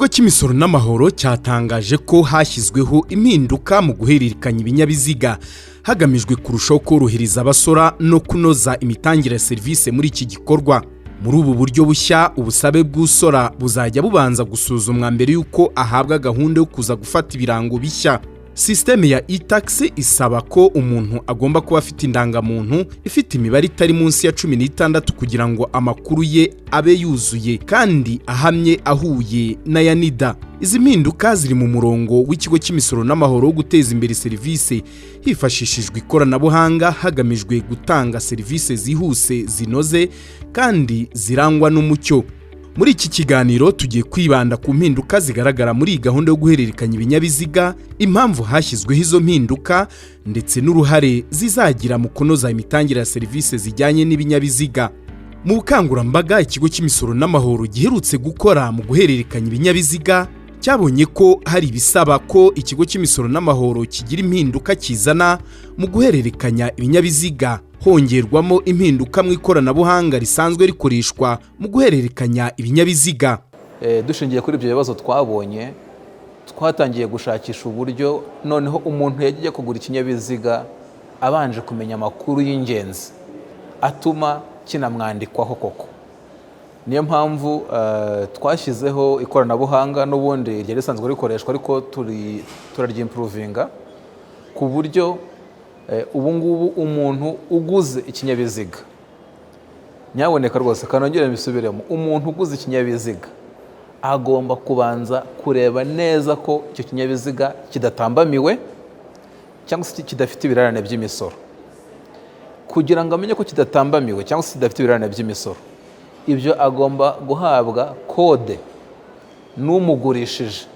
Ikigo cy'imisoro n'amahoro cyatangaje ko hashyizweho impinduka mu guhererekanya ibinyabiziga hagamijwe kurushaho korohereza abasora no kunoza imitangire ya serivisi muri iki gikorwa. Muri ubu buryo bushya, ubusabe bw'usora buzajya bubanza gusuzumwa mbere yuko ahabwa gahunda yo kuza gufata ibirango bishya. Systeme ya e-tax isaba ko umuntu agomba kuba afite indangamuntu ifite imibare itari munsi ya 16 kugira ngo amakuru ye abe yuzuye kandi ahamye ahuye na ya NIDA. Izi mpinduka ziri mu murongo w'ikigo cy'imisoro n'amahoro wo guteza imbere serivisi hifashishijwe ikoranabuhanga hagamijwe gutanga serivisi zihuse, zinoze kandi zirangwa n'umucyo. Muri iki kiganiro tugiye kwibanda ku mpinduka zigaragara muri gahunda yo guhererekanya ibinyabiziga, impamvu hashyizweho izo mpinduka ndetse n'uruhare zizagira mu kunoza imitangire ya serivisi zijyanye n'ibinyabiziga. Mu bukangurambaga ikigo cy'imisoro n'amahoro giherutse gukora mu guhererekanya ibinyabiziga cyabonye ko hari ibisaba ko ikigo cy'imisoro n'amahoro kigira impinduka kizana mu guhererekanya ibinyabiziga, hongerwamo impinduka mu ikoranabuhanga risanzwe rikoreshwa mu guhererekanya ibinyabiziga. Dushingiye kuri ibyo bibazo twabonye, twatangiye gushakisha uburyo noneho umuntu yagiye kugura ikinyabiziga abanje kumenya amakuru y'ingenzi atuma kinamwandikwaho koko. Niyo mpamvu twashyizeho ikoranabuhanga n'ubundi ryari risanzwe rikoreshwa ariko turaryimpruvinga ku buryo ubu ngubu umuntu uguze ikinyabiziga, nyaboneka rwose kanongere mbisubiremo, umuntu uguze ikinyabiziga agomba kubanza kureba neza ko icyo kinyabiziga kidatambamiwe cyangwa se kidafite ibirarane by'imisoro. Kugira ngo amenye ko kidatambamiwe cyangwa se kidafite ibirarane by'imisoro, ibyo agomba guhabwa kode n'umugurishije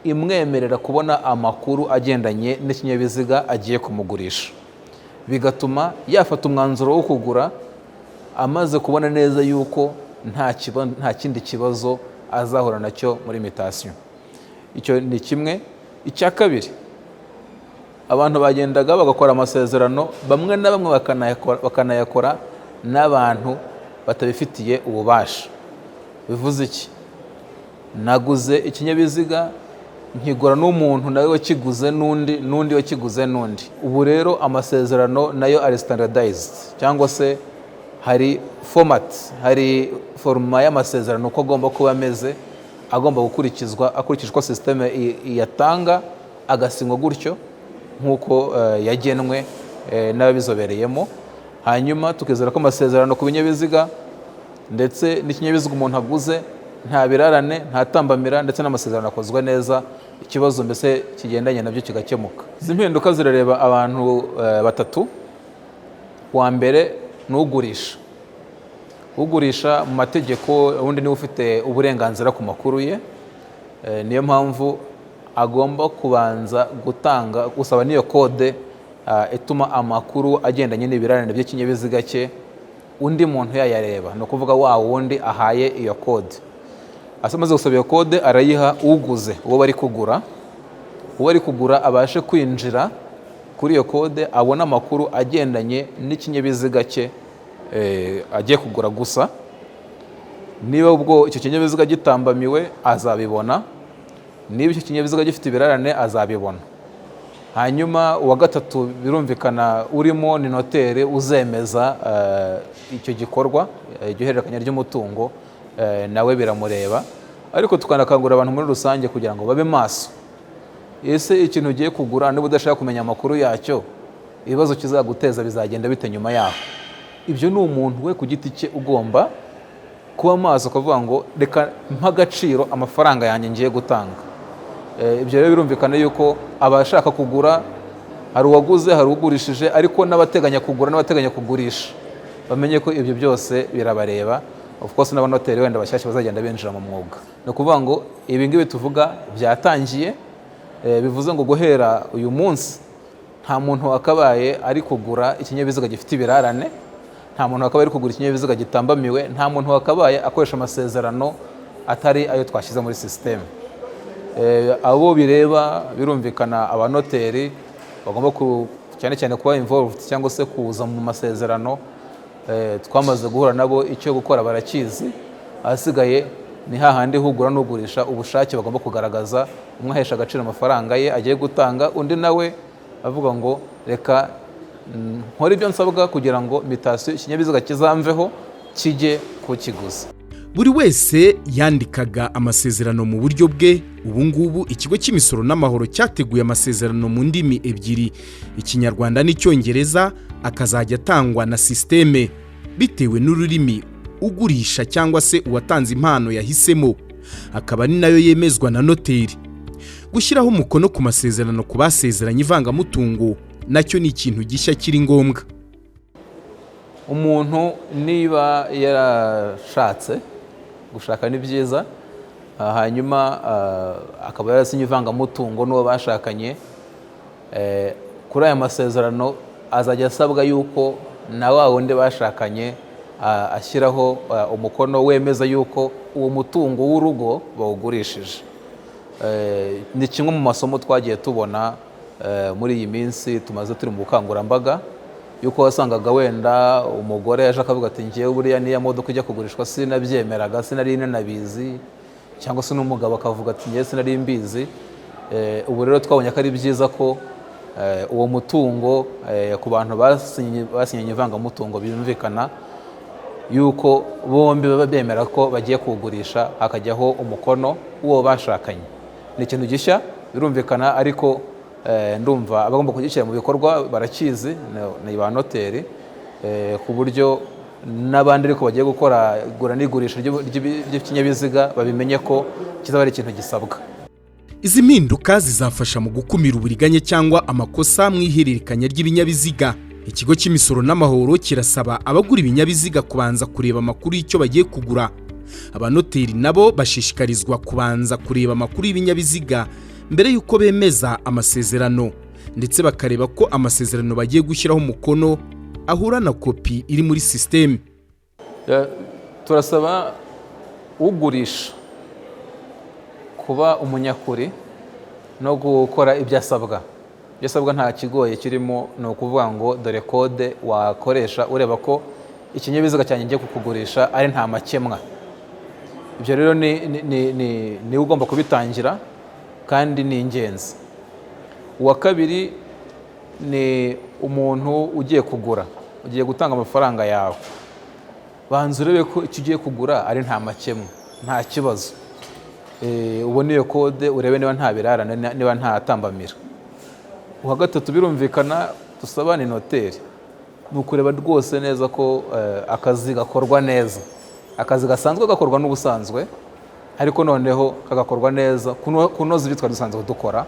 imwemerera kubona amakuru agendanye n'ikinyabiziga agiye kumugurisha, bigatuma yafata umwanzuro wo kugura amaze kubona neza yuko nta kindi kibazo azahura nacyo muri Mutation. Icyo ni kimwe. Icya kabiri, abantu bagendaga bagakora amasezerano, bamwe na bamwe bakanayakora n'abantu batabifitiye ububasha. Bivuze iki? Naguze ikinyabiziga nkigura n'umuntu nawe wakiguze n'undi wakiguze n'undi. Ubu rero amasezerano nayo ari standardized, cyangwa se hari format, hari forma y'amasezerano uko agomba kuba ameze, agomba gukurikizwa akurikishwa systeme yatanga, agasinywa gutyo nk'uko yagenwe n'ababizobereyemo. Hanyuma tukizera ko amasezerano ku binyabiziga ndetse n'ikinyabiziga umuntu aguze nta birarane, nta tambamira, ndetse n'amasezerano akozwe neza, ikibazo mbese kigendanye nabyo kigakemuka. Izi mpinduka zirareba abantu batatu. Wa mbere ni ugurisha. Ugurisha mu mategeko ubundi niwe ufite uburenganzira ku makuru ye. Niyo mpamvu agomba kubanza gusaba n'iyo kode ituma amakuru agendanye n'ibirarane by'ikinyabiziga cye undi muntu yayareba. Ni ukuvuga wa wundi ahaye iyo kode. Asamaze gusaba iyo kode arayiha uguze, uwo bari kugura. Uwo bari kugura abashe kwinjira kuri iyo kode, abona amakuru agendanye n'ikinyabiziga cye agiye kugura gusa. Niba ubwo icyo kinyabiziga gitambamiwe azabibona, niba icyo kinyabiziga gifite ibirarane azabibona. Hanyuma uwa gatatu birumvikana urimo ni notere uzemeza icyo gikorwa, iryo hererekanya ry'umutungo, nawe biramureba. Ariko tukanakangurira abantu muri rusange kugira ngo babe maso. Ese ikintu ugiye kugura niba udashaka kumenya amakuru yacyo, ibibazo kizaguteza bizagenda bite nyuma yaho? Ibyo ni umuntu we ku giti cye ugomba kuba maso, akavuga ngo reka mpa agaciro amafaranga yanjye ngiye gutanga. Ibyo rero birumvikana yuko abashaka kugura, hari uwaguze, hari ugurishije, ariko n'abateganya kugura n'abateganya kugurisha bamenye ko ibyo byose birabareba. Of course n'abanoteri wenda bashyashya bazagenda binjira mu mwuga. Ni ukuvuga ngo ibi ngibi tuvuga byatangiye, bivuze ngo guhera uyu munsi nta muntu wakabaye ari kugura ikinyabiziga gifite ibirarane, nta muntu wakabaye ari kugura ikinyabiziga gitambamiwe, nta muntu wakabaye akoresha amasezerano atari ayo twashyize muri systeme. Abo bireba birumvikana abanoteri bagomba cyane cyane kuba involved cyangwa se kuza mu masezerano. Twamaze guhura nabo, icyo gukora barakizi, ahasigaye ni hahandi hugura n'ugurisha ubushake bagomba kugaragaza, umwe ahesha agaciro amafaranga ye agiye gutanga, undi nawe avuga ngo reka nkore ibyo nsabwa kugira ngo Mutation ikinyabiziga kizamveho kijye kukiguza. Buri wese yandikaga amasezerano mu buryo bwe. Ubu ngubu ikigo cy'imisoro n'amahoro cyateguye amasezerano mu ndimi ebyiri, Ikinyarwanda n'Icyongereza, akazajya atangwa na systeme bitewe n'ururimi ugurisha cyangwa se uwatanze impano yahisemo, akaba ari nayo yemezwa na noteri. Gushyiraho umukono ku masezerano ku basezeranye ivangamutungo nacyo ni ikintu gishya kiri ngombwa. Umuntu niba yarashatse, gushaka ni byiza, hanyuma akaba yarasinye ivangamutungo n'uwo bashakanye, kuri aya masezerano azajya asabwa yuko na wa wundi bashakanye ashyiraho umukono wemeza yuko uwo mutungo w'urugo bawugurishije. Ni kimwe mu masomo twagiye tubona muri iyi minsi tumaze turi mu bukangurambaga, yuko wasangaga wenda umugore yaje akavuga ati ngiye buriya niya modoka ijya kugurishwa sinabyemeraga, sinari nanabizi, cyangwa se n'umugabo akavuga ati ngiye sinari mbizi. Ubu rero twabonye ko ari byiza ko uwo mutungo ku bantu basinyanye ivangamutungo birumvikana yuko bombi baba bemera ko bagiye kugurisha, hakajyaho umukono uwo bashakanye. Ni ikintu gishya birumvikana, ariko ndumva abagomba kugishyira mu bikorwa barakizi, ni ba noteri, ku buryo n'abandi ariko bagiye gukora igura n'igurisha ry'ikinyabiziga babimenye ko kizaba ari ikintu gisabwa. Izi mpinduka zizafasha mu gukumira uburiganya cyangwa amakosa mu ihererekanya ry'ibinyabiziga. Ikigo cy'imisoro n'amahoro kirasaba abagura ibinyabiziga kubanza kureba amakuru y'icyo bagiye kugura. Abanoteri nabo bashishikarizwa kubanza kureba amakuru y'ibinyabiziga mbere y'uko bemeza amasezerano, ndetse bakareba ko amasezerano bagiye gushyiraho umukono ahura na kopi iri muri systeme. Turasaba ugurisha kuba umunyakuri no gukora ibyo asabwa. Ibyo asabwa nta kigoye kirimo, ni ukuvuga ngo dore kode wakoresha ureba ko ikinyabiziga cyanjye ngiye kukugurisha ari nta makemwa. Ibyo rero ni ugomba kubitangira kandi ni ingenzi. Uwa kabiri ni umuntu ugiye kugura, ugiye gutanga amafaranga yawe, banza urebe ko icyo ugiye kugura ari nta makemwa, nta kibazo. Ubone iyo kode urebe niba nta birarane, niba nta tambamira. Uwa gatatu birumvikana dusaba ni noteri, ni ukureba rwose neza ko akazi gakorwa neza. Akazi gasanzwe gakorwa n'ubusanzwe, ariko noneho kagakorwa neza kunoza ibyo twari dusanzwe dukora,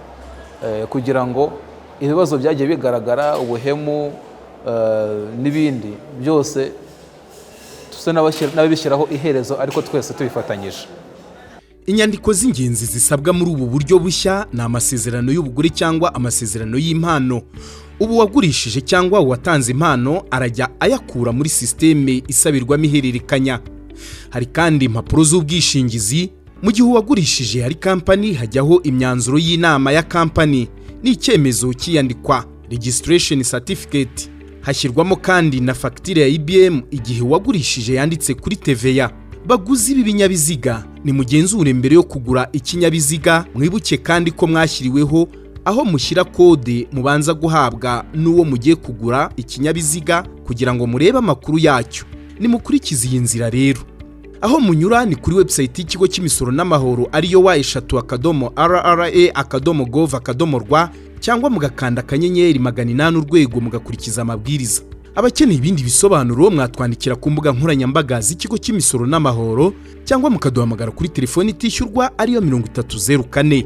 kugira ngo ibibazo byagiye bigaragara, ubuhemu n'ibindi byose tuse n'ababishyiraho iherezo, ariko twese tubifatanyije. Inyandiko z'ingenzi zisabwa muri ubu buryo bushya ni amasezerano y'ubugure cyangwa amasezerano y'impano. Ubu wagurishije cyangwa uwatanze impano arajya ayakura muri systeme isabirwamo ihererekanya. Hari kandi impapuro z'ubwishingizi. Mu gihe uwagurishije hari company, hajyaho imyanzuro y'inama ya company n'icyemezo cy'iyandikwa registration certificate. Hashyirwamo kandi na fagitire ya IBM igihe uwagurishije yanditse kuri TVA. Baguzi ibi binyabiziga ni mugenzure mbere yo kugura ikinyabiziga. Mwibuke kandi ko mwashyiriweho aho mushyira kode mubanza guhabwa n'uwo mugiye kugura ikinyabiziga kugira ngo murebe amakuru yacyo. Nimukurikize iyi nzira rero. Aho munyura ni kuri website y'ikigo cy'imisoro n'amahoro ariyo wa3rra.gov.rw, cyangwa mugakanda akanyenyeri 800 urwego mugakurikiza amabwiriza. Abakeneye ibindi bisobanuro mwatwandikira ku mbuga nkoranyambaga z'ikigo cy'imisoro n'amahoro, cyangwa mukaduhamagara kuri telefoni itishyurwa ariyo 3004.